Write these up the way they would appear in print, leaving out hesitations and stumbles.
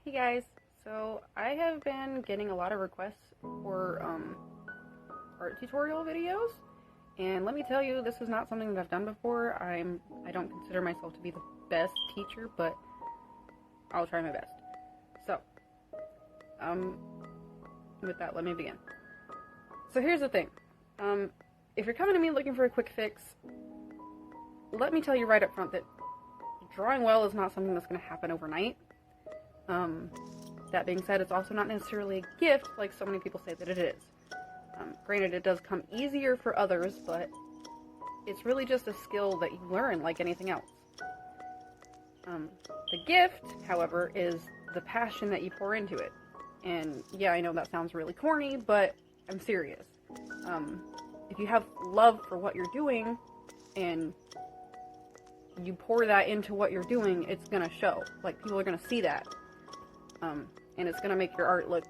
Hey guys, so I have been getting a lot of requests for art tutorial videos, and let me tell you, this is not something that I've done before. I don't consider myself to be the best teacher, but I'll try my best. So, with that, let me begin. So here's the thing. If you're coming to me looking for a quick fix, let me tell you right up front that drawing well is not something that's going to happen overnight. That being said, it's also not necessarily a gift like so many people say that it is. Granted, it does come easier for others, but it's really just a skill that you learn like anything else. The gift, however, is the passion that you pour into it. And yeah, I know that sounds really corny, but I'm serious. If you have love for what you're doing and you pour that into what you're doing, it's gonna show. Like, people are gonna see that. And it's gonna make your art look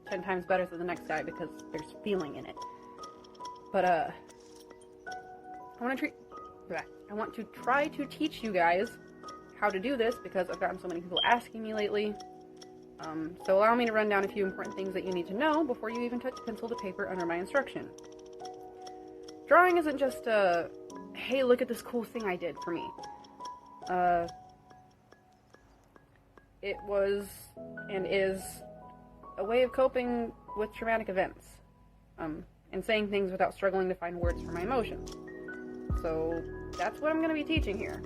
10 times better than the next guy because there's feeling in it. But, I want to try to teach you guys how to do this because I've gotten so many people asking me lately. So allow me to run down a few important things that you need to know before you even touch pencil to paper under my instruction. Drawing isn't just a, hey, look at this cool thing I did for me. It was and is a way of coping with traumatic events, and saying things without struggling to find words for my emotions. So that's what I'm going to be teaching here.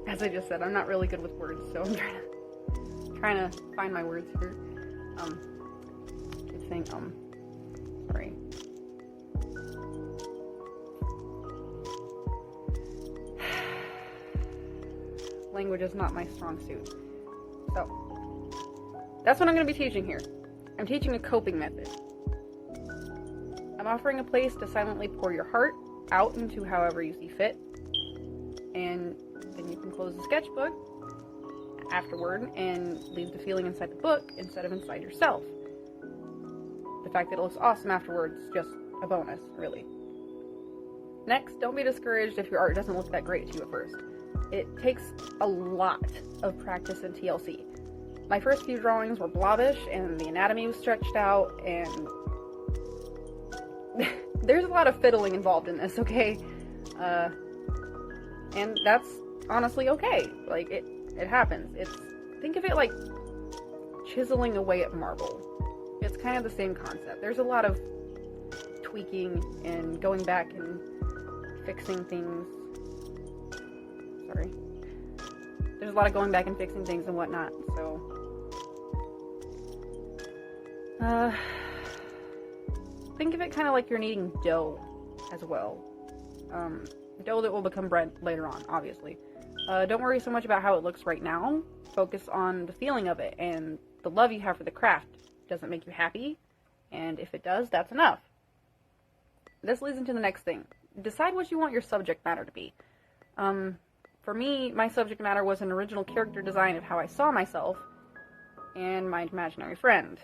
As I just said, I'm not really good with words, so I'm trying to find my words here. Keep saying sorry. Language is not my strong suit. So, that's what I'm going to be teaching here. I'm teaching a coping method. I'm offering a place to silently pour your heart out into however you see fit. And then you can close the sketchbook afterward and leave the feeling inside the book instead of inside yourself. The fact that it looks awesome afterwards is just a bonus, really. Next, don't be discouraged if your art doesn't look that great to you at first. It takes a lot of practice in TLC. My first few drawings were blobbish and the anatomy was stretched out, and there's a lot of fiddling involved in this, okay? And that's honestly okay. Like, it happens. Think of it like chiseling away at marble. It's kind of the same concept. There's a lot of tweaking and going back and fixing things. Sorry. There's a lot of going back and fixing things and whatnot, so think of it kind of like you're kneading dough as well. Dough that will become bread later on, obviously. Don't worry so much about how it looks right now. Focus on the feeling of it and the love you have for the craft. Does it make you happy? And if it does, that's enough. This leads into the next thing. Decide what you want your subject matter to be. For me, my subject matter was an original character design of how I saw myself and my imaginary friend.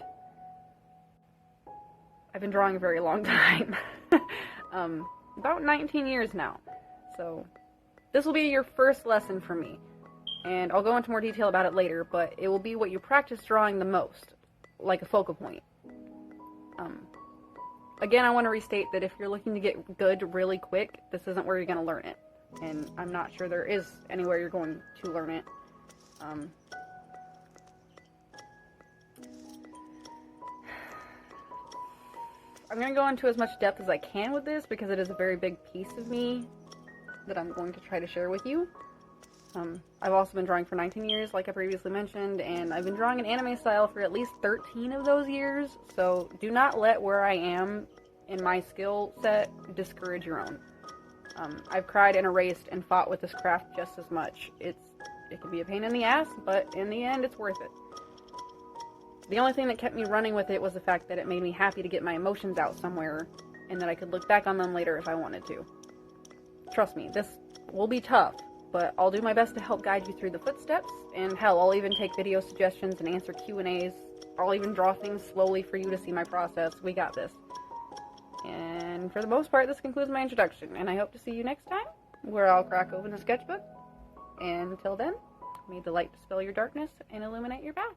I've been drawing a very long time. About 19 years now. So this will be your first lesson for me. And I'll go into more detail about it later, but it will be what you practice drawing the most, like a focal point. Again, I want to restate that if you're looking to get good really quick, this isn't where you're going to learn it. And I'm not sure there is anywhere you're going to learn it. I'm going to go into as much depth as I can with this because it is a very big piece of me that I'm going to try to share with you. I've also been drawing for 19 years, like I previously mentioned, and I've been drawing in anime style for at least 13 of those years, so do not let where I am in my skill set discourage your own. I've cried and erased and fought with this craft just as much. It can be a pain in the ass, but in the end, it's worth it. The only thing that kept me running with it was the fact that it made me happy to get my emotions out somewhere, and that I could look back on them later if I wanted to. Trust me, this will be tough, but I'll do my best to help guide you through the footsteps, and hell, I'll even take video suggestions and answer Q&As. I'll even draw things slowly for you to see my process. We got this. And for the most part, this concludes my introduction, and I hope to see you next time. where I'll crack open the sketchbook. And until then, may the light dispel your darkness and illuminate your path.